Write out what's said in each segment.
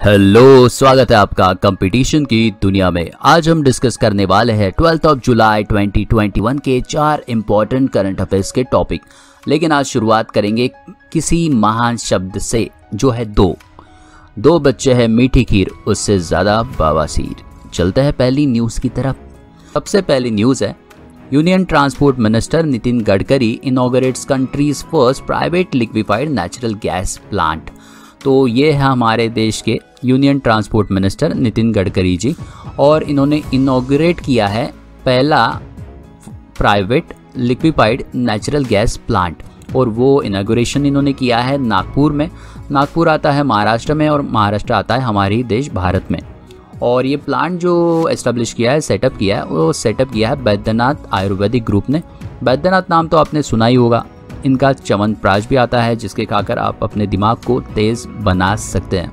Hello, स्वागत है आपका कंपटीशन की दुनिया में। आज हम डिस्कस करने वाले हैं 12 जुलाई 2021 के 4 इंपॉर्टेंट करंट अफेयर्स के टॉपिक। लेकिन आज शुरुआत करेंगे किसी महान शब्द से जो है दो बच्चे हैं मीठी खीर, उससे ज़्यादा बवासीर। चलते हैं पहली न्यूज़ की तरफ। सबसे पहली न्यूज़ है, union transport minister Nitin Gadkari inaugurates country's first private liquefied natural gas plant. तो ये है हमारे देश के union transport minister Nitin Gadkari ji, और इन्होंने इनॉग्रेट किया है पहला private liquefied natural gas plant, और वो इनॉग्रेशन इन्होंने किया है नागपुर में। नागपुर आता है महाराष्ट्र में और महाराष्ट्र आता है हमारे देश भारत में। और ये प्लांट जो एस्टेब्लिश किया है, सेटअप किया है, वो सेटअप किया है बैद्यनाथ आयुर्वेदिक ग्रुप ने। बैद्यनाथ नाम तो आपने सुना ही होगा। इनका च्यवनप्राश भी आता है जिसके खाकर आप अपने दिमाग को तेज़ बना सकते हैं।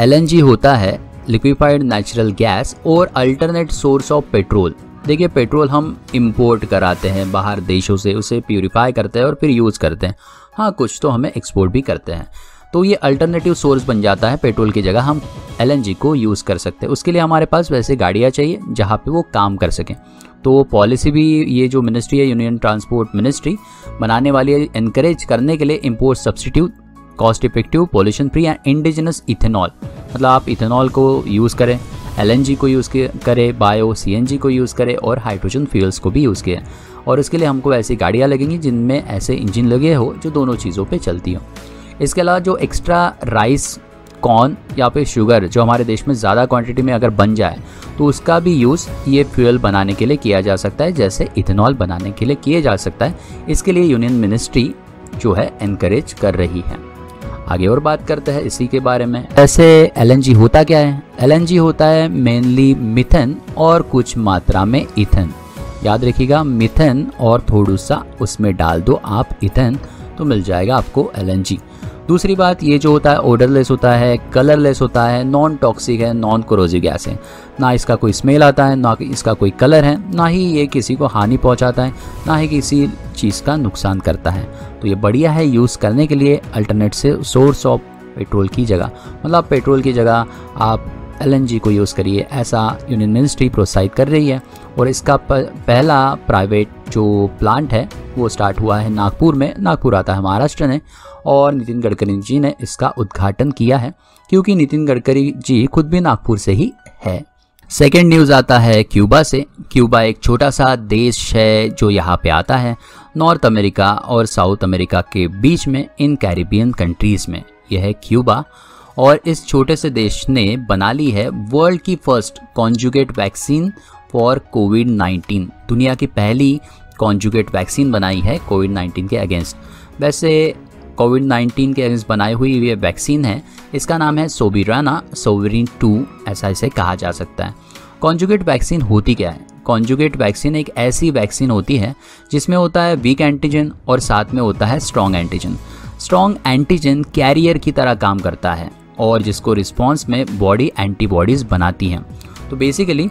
LNG होता है लिक्विफाइड नेचुरल गैस और अल्टरनेट सोर्स ऑफ पेट्रोल। देखिए, पेट्रोल हम इंपोर्ट कराते हैं बाहर देशों से, उसे प्यूरिफाई करते हैं और फिर यूज़ करते हैं। हाँ, कुछ तो हमें एक्सपोर्ट भी करते हैं। तो ये अल्टरनेटिव सोर्स बन जाता है पेट्रोल की जगह, हम LNG को यूज़ कर सकते हैं। उसके लिए हमारे पास वैसे गाड़ियाँ चाहिए जहाँ पे वो काम कर सकें। तो पॉलिसी भी ये जो मिनिस्ट्री है, यूनियन ट्रांसपोर्ट मिनिस्ट्री, बनाने वाली है एनकरेज करने के लिए import substitute, cost effective, pollution free and indigenous ethanol. मतलब आप इथेनॉल को यूज़ करें, LNG को यूज़ करें, बायो CNG को यूज़ करें और हाइड्रोजन फ्यूल्स को भी यूज़ किया। और इसके लिए हमको ऐसी गाड़ियाँ लगेंगी जिनमें ऐसे इंजन लगे हो जो दोनों चीज़ों पे चलती हो। इसके अलावा जो एक्स्ट्रा राइस, कॉर्न या फिर शुगर जो हमारे देश में ज़्यादा क्वांटिटी में अगर बन जाए तो उसका भी यूज़ ये फ्यूल बनाने के लिए किया जा सकता है, जैसे इथेनॉल बनाने के लिए किया जा सकता है। इसके लिए यूनियन मिनिस्ट्री जो है एनकरेज कर रही है। आगे और बात करते हैं इसी के बारे में। ऐसे LNG होता क्या है? LNG होता है मेनली मिथेन और कुछ मात्रा में इथेन। याद रखिएगा, मिथेन और थोड़ा सा उसमें डाल दो आप इथेन, तो मिल जाएगा आपको LNG। दूसरी बात, ये जो होता है ओडरलेस होता है, कलरलेस होता है, नॉन टॉक्सिक है, नॉन कोरोसिव गैस है। ना इसका कोई स्मेल आता है, ना इसका कोई कलर है, ना ही ये किसी को हानि पहुंचाता है, ना ही किसी चीज़ का नुकसान करता है। तो ये बढ़िया है यूज़ करने के लिए अल्टरनेट से सोर्स ऑफ पेट्रोल की जगह। मतलब पेट्रोल की जगह आप LNG को यूज़ करिए, ऐसा यूनियन मिनिस्ट्री प्रोत्साहित कर रही है। और इसका पहला प्राइवेट जो प्लांट है वो स्टार्ट हुआ है नागपुर में। नागपुर आता है महाराष्ट्र ने, और नितिन गडकरी जी ने इसका उद्घाटन किया है, क्योंकि नितिन गडकरी जी खुद भी नागपुर से ही है। सेकेंड न्यूज़ आता है क्यूबा से। क्यूबा एक छोटा सा देश है जो यहाँ पे आता है नॉर्थ अमेरिका और साउथ अमेरिका के बीच में, इन कैरिबियन कंट्रीज़ में। यह है क्यूबा, और इस छोटे से देश ने बना ली है वर्ल्ड की फर्स्ट कॉन्जुगेट वैक्सीन फॉर कोविड-19। दुनिया की पहली कॉन्जुगेट वैक्सीन बनाई है कोविड-19 के अगेंस्ट। वैसे कोविड-19 के अगेंस्ट बनाई हुई ये वैक्सीन है, इसका नाम है सोविरिन 2, ऐसा इसे कहा जा सकता है। कॉन्जुगेट वैक्सीन होती क्या है? कॉन्जुगेट वैक्सीन एक ऐसी वैक्सीन होती है जिसमें होता है वीक एंटीजन और साथ में होता है strong antigen. Strong antigen carrier की तरह काम करता है और जिसको रिस्पॉन्स में बॉडी एंटीबॉडीज़ बनाती हैं। तो बेसिकली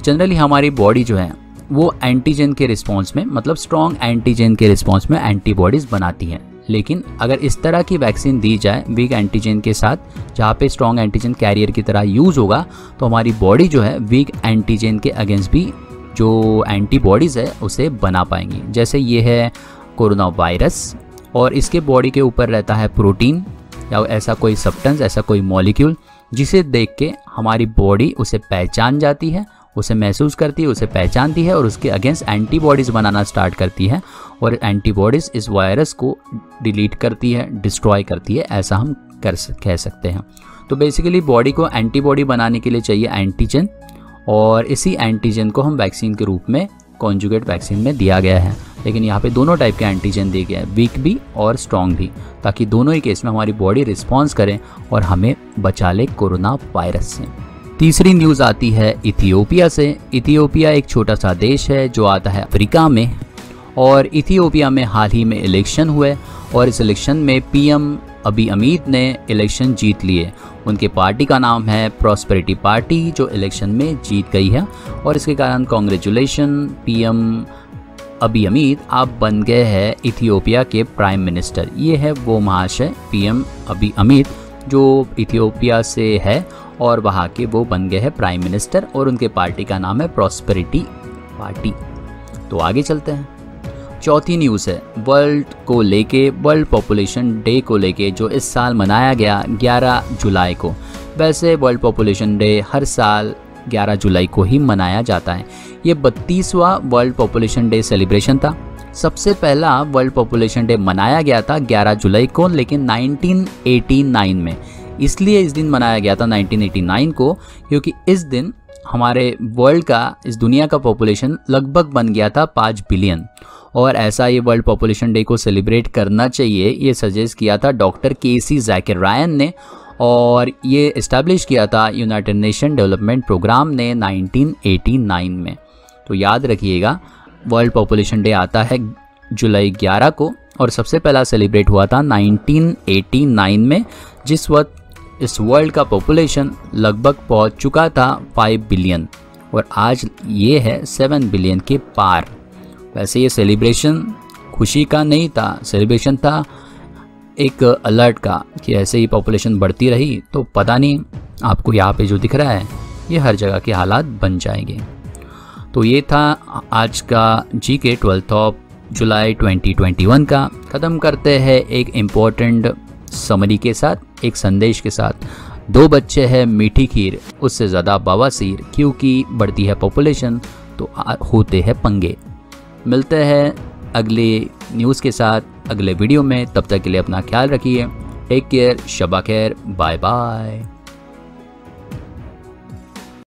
जनरली हमारी बॉडी जो है वो एंटीजन के रिस्पॉन्स में, मतलब स्ट्रॉन्ग एंटीजन के रिस्पॉन्स में एंटीबॉडीज़ बनाती हैं। लेकिन अगर इस तरह की वैक्सीन दी जाए वीक एंटीजन के साथ, जहाँ पे स्ट्रॉन्ग एंटीजन कैरियर की तरह यूज़ होगा, तो हमारी बॉडी जो है वीक एंटीजन के अगेंस्ट भी जो एंटीबॉडीज़ है उसे बना पाएंगी। जैसे ये है कोरोना वायरस, और इसके बॉडी के ऊपर रहता है प्रोटीन या ऐसा कोई सब्सटेंस, ऐसा कोई मॉलिक्यूल, जिसे देख के हमारी बॉडी उसे पहचान जाती है, उसे महसूस करती है, उसे पहचानती है और उसके अगेंस्ट एंटीबॉडीज़ बनाना स्टार्ट करती है। और एंटीबॉडीज़ इस वायरस को डिलीट करती है, डिस्ट्रॉय करती है, ऐसा हम कह सकते हैं। तो बेसिकली बॉडी को एंटीबॉडी बनाने के लिए चाहिए एंटीजन, और इसी एंटीजन को हम वैक्सीन के रूप में कॉन्जुगेट वैक्सीन में दिया गया है। लेकिन यहाँ पे दोनों टाइप के एंटीजन दिए गए हैं, वीक भी और स्ट्रॉन्ग भी, ताकि दोनों ही केस में हमारी बॉडी रिस्पॉन्स करें और हमें बचा ले कोरोना वायरस से। तीसरी न्यूज़ आती है इथियोपिया से। इथियोपिया एक छोटा सा देश है जो आता है अफ्रीका में, और इथियोपिया में हाल ही में इलेक्शन हुए, और इस इलेक्शन में PM अबी अहमद ने इलेक्शन जीत लिए। उनके पार्टी का नाम है प्रॉस्पेरिटी पार्टी, जो इलेक्शन में जीत गई है, और इसके कारण कॉन्ग्रेचुलेशन PM अबी अहमद, आप बन गए हैं इथियोपिया के प्राइम मिनिस्टर। ये है वो महाशय PM अबी अहमद जो इथियोपिया से है और वहाँ के वो बन गए हैं प्राइम मिनिस्टर और उनके पार्टी का नाम है प्रॉस्पेरिटी पार्टी। तो आगे चलते हैं। चौथी न्यूज़ है वर्ल्ड पॉपुलेशन डे को लेके जो इस साल मनाया गया 11 जुलाई को। वैसे वर्ल्ड पॉपुलेशन डे हर साल 11 जुलाई को ही मनाया जाता है। ये 32वां वर्ल्ड पॉपुलेशन डे सेलिब्रेशन था। सबसे पहला वर्ल्ड पॉपुलेशन डे मनाया गया था 11 जुलाई को, लेकिन 1989 में। इसलिए इस दिन मनाया गया था 1989 को क्योंकि इस दिन हमारे वर्ल्ड का, इस दुनिया का पॉपुलेशन लगभग बन गया था 5 बिलियन। और ऐसा ये वर्ल्ड पॉपुलेशन डे को सेलिब्रेट करना चाहिए, ये सजेस्ट किया था डॉक्टर केसी ज़ाकिर रायन ने, और ये इस्टेब्लिश किया था यूनाइटेड नेशन डेवलपमेंट प्रोग्राम ने 1989 में। तो याद रखिएगा वर्ल्ड पॉपुलेशन डे आता है जुलाई 11 को और सबसे पहला सेलिब्रेट हुआ था 1989 में, जिस वक्त इस वर्ल्ड का पॉपुलेशन लगभग पहुंच चुका था 5 बिलियन और आज ये है 7 बिलियन के पार। वैसे ये सेलिब्रेशन खुशी का नहीं था, सेलिब्रेशन था एक अलर्ट का कि ऐसे ही पॉपुलेशन बढ़ती रही तो पता नहीं, आपको यहाँ पे जो दिख रहा है ये हर जगह के हालात बन जाएंगे। तो ये था आज का जीके 12 ऑफ जुलाई 2021 का। ख़त्म करते हैं एक इम्पोर्टेंट समरी के साथ, एक संदेश के साथ। 2 बच्चे हैं मीठी खीर, उससे ज़्यादा बवासीर, क्योंकि बढ़ती है पॉपुलेशन तो होते हैं पंगे। मिलते हैं अगले न्यूज़ के साथ अगले वीडियो में। तब तक के लिए अपना ख्याल रखिए। टेक केयर, शबा खैर, बाय बाय।